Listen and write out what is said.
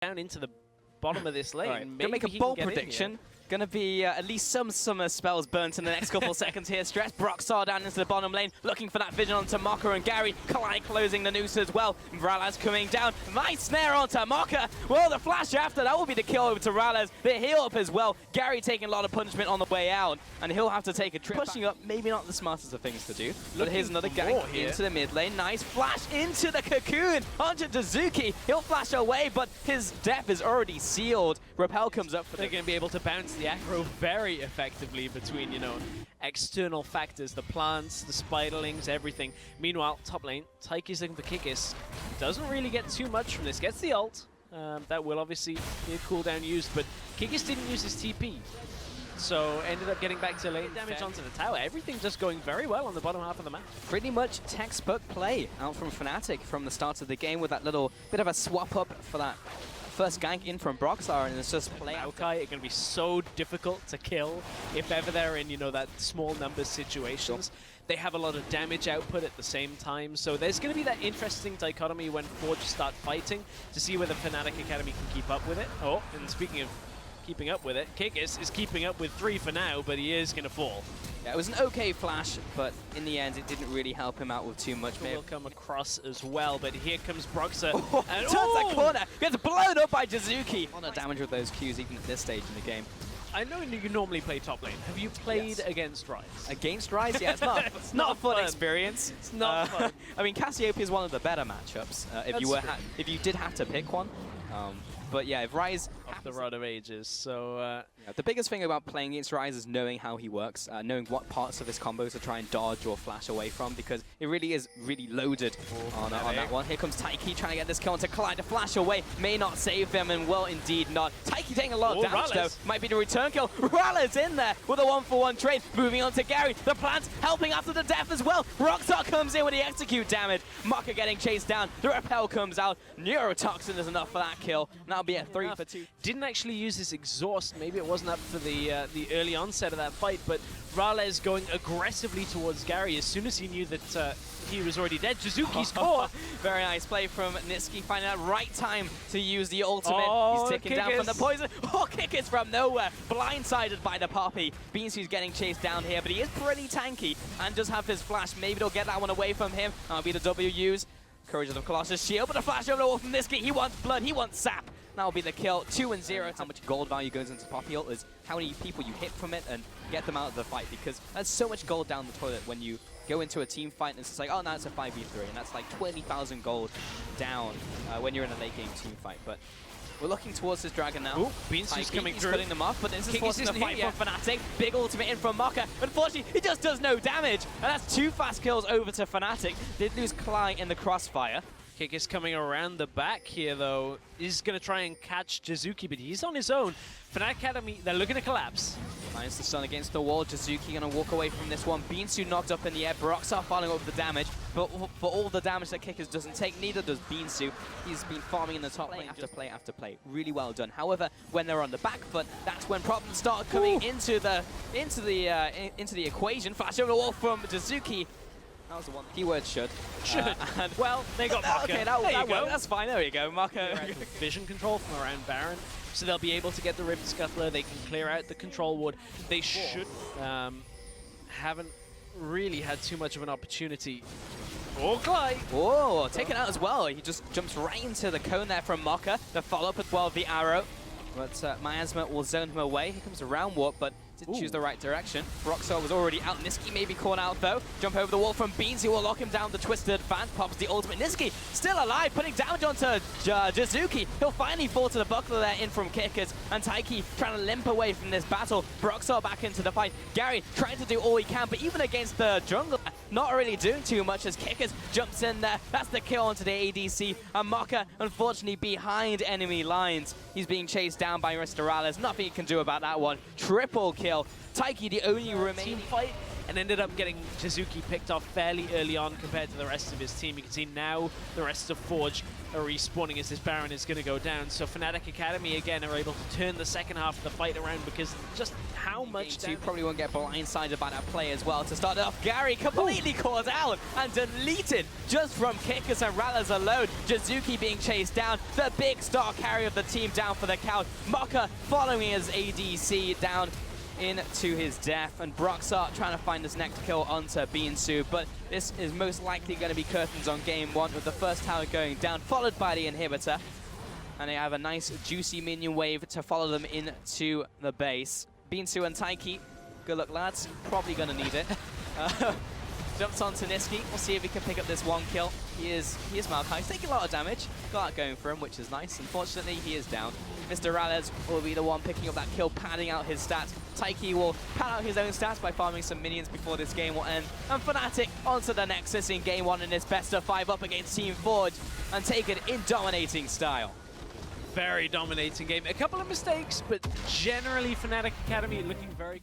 down into the bottom of this lane. Right. Maybe Gonna make a he bold can get in prediction. here. Gonna be at least some summer spells burnt in the next couple seconds here. Stress Broxar down into the bottom lane, looking for that vision onto Mocha and Gary. Clyde closing the noose as well. Ralaz coming down. Nice snare onto Mocha. Well, the flash after, that will be the kill over to Ralaz. The heal up as well. Gary taking a lot of punishment on the way out, and he'll have to take a trip. Pushing up, maybe not the smartest of things to do. But here's another gank into the mid lane. Nice flash into the cocoon onto Dazuki. He'll flash away, but his death is already sealed. Repel comes up for They're going to be able to bounce the aggro very effectively between, external factors, the plants, the spiderlings, everything. Meanwhile, top lane, Taiki's looking for Kikis. Doesn't really get too much from this. Gets the ult. That will obviously be a cooldown used, but Kikis didn't use his TP. So ended up getting back to lane damage onto the tower. Everything just going very well on the bottom half of the map. Pretty much textbook play out from Fnatic from the start of the game with that little bit of a swap up for that first gank in from Broxar, and it's just play out. Maokai are going to be so difficult to kill if ever they're in, that small numbers situations. They have a lot of damage output at the same time, so there's going to be that interesting dichotomy when Forge start fighting to see whether Fnatic Academy can keep up with it. Oh, and speaking of keeping up with it, Kikis is keeping up with 3 for now, but he is going to fall. Yeah, it was an okay flash, but in the end, it didn't really help him out with too much. Will come across as well, but here comes Broxar. And turns that corner, gets blown up by Dazuki. A lot of damage with those Qs even at this stage in the game. I know you normally play top lane. Have you played against Ryze? Against Ryze? Yeah, it's not a fun experience. It's not fun. I mean, Cassiopeia is one of the better matchups if you did have to pick one. But yeah, if Ryze... Off the rod of ages, so... yeah, the biggest thing about playing against Ryze is knowing how he works, knowing what parts of his combos to try and dodge or flash away from, because it really is really loaded on that one. Here comes Taiki trying to get this kill onto Clyde to flash away. May not save them, and well, indeed not. Taiki taking a lot of damage, though. Might be the return kill. Ralaz in there with a 1-for-1 trade. Moving on to Gary. The plants helping after the death as well. Rockstar comes in with the execute damage. Mocha getting chased down. The repel comes out. Neurotoxin is enough for that kill. And that'll be a 3 for 2. Didn't actually use his exhaust. Maybe it wasn't up for the early onset of that fight, but Ralaz going aggressively towards Gary as soon as he knew that he was already dead. Dazuki's caught. Very nice play from Niski, finding that right time to use the ultimate. He's ticking down from the poison. Oh, Kikis from nowhere. Blindsided by the Poppy. Beansu's getting chased down here, but he is pretty tanky and does have his flash. Maybe they'll get that one away from him. That'll be the W use. Courage of the Colossus shield, but a flash over the wall from Niski. He wants blood, he wants sap. That'll be the kill. 2-0. How much gold value goes into Poppy ult is how many people you hit from it and get them out of the fight, because that's so much gold down the toilet when you go into a team fight and it's just like, oh, now it's a 5v3, and that's like 20,000 gold down when you're in a late game team fight. But we're looking towards this dragon now. Ooh, Beansu's coming through. Putting them off, but this is forcing the fight from Fnatic. Big ultimate in from Mocha. Unfortunately, he just does no damage, and that's 2 fast kills over to Fnatic. Did lose Clyde in the crossfire. Kikis coming around the back here, though. He's going to try and catch Dazuki, but he's on his own. Fnatic Academy, they're looking to collapse. Finds the stun against the wall. Dazuki going to walk away from this one. Beansu knocked up in the air. Broxar following up with the damage. But for all the damage that Kikis doesn't take, neither does Beansu. He's been farming in the top lane after play after play. Really well done. However, when they're on the back foot, that's when problems start coming into the equation. Flash over the wall from Dazuki. That was the one. Keyword should. And well, they got Mocha. Okay, that worked. That's fine. There we go. Mocha. Vision control from around Baron, so they'll be able to get the Rift Scuttler. They can clear out the control ward. They should haven't really had too much of an opportunity. Oh, Clyde! Oh, taken out as well. He just jumps right into the cone there from Mocha. The follow-up as well, the arrow. But Miasma will zone him away. Here comes a round warp, but didn't choose the right direction. Roxar was already out. Niski may be caught out, though. Jump over the wall from Beans, who will lock him down. The Twisted Fan pops the ultimate. Niski still alive, putting damage onto Dazuki. He'll finally fall to the buckler there in from Kikis. And Taiki trying to limp away from this battle. Broxar back into the fight. Gary trying to do all he can, but even against the jungle, not really doing too much as Kikis jumps in there. That's the kill onto the ADC. And Mocha, unfortunately, behind enemy lines. He's being chased down by Mr. Ralaz. Nothing he can do about that one. Triple kill. Taiki, the only remaining fight, and ended up getting Jizuki picked off fairly early on compared to the rest of his team. You can see now the rest of Forge are respawning as this Baron is going to go down. So Fnatic Academy again are able to turn the second half of the fight around because just how much You probably won't get blindsided by that play as well. To start it off, Gary completely caught out and deleted just from Kickers and Rallers alone. Jizuki being chased down, the big star carrier of the team down for the count. Mocha following his ADC down into his death, and Broxart trying to find his next kill onto Beansu, but this is most likely going to be curtains on game one with the first tower going down, followed by the inhibitor. And they have a nice juicy minion wave to follow them into the base. Beansu and Taiki, good luck lads, probably going to need it. Jumps onto Niski, we'll see if he can pick up this one kill. He is Maokai, he's taking a lot of damage, got that going for him, which is nice. Unfortunately, he is down. Mr. Ralez will be the one picking up that kill, padding out his stats. Taiki will pad out his own stats by farming some minions before this game will end. And Fnatic onto the Nexus in game one in this best of 5 up against Team Forge and take it in dominating style. Very dominating game. A couple of mistakes, but generally Fnatic Academy looking very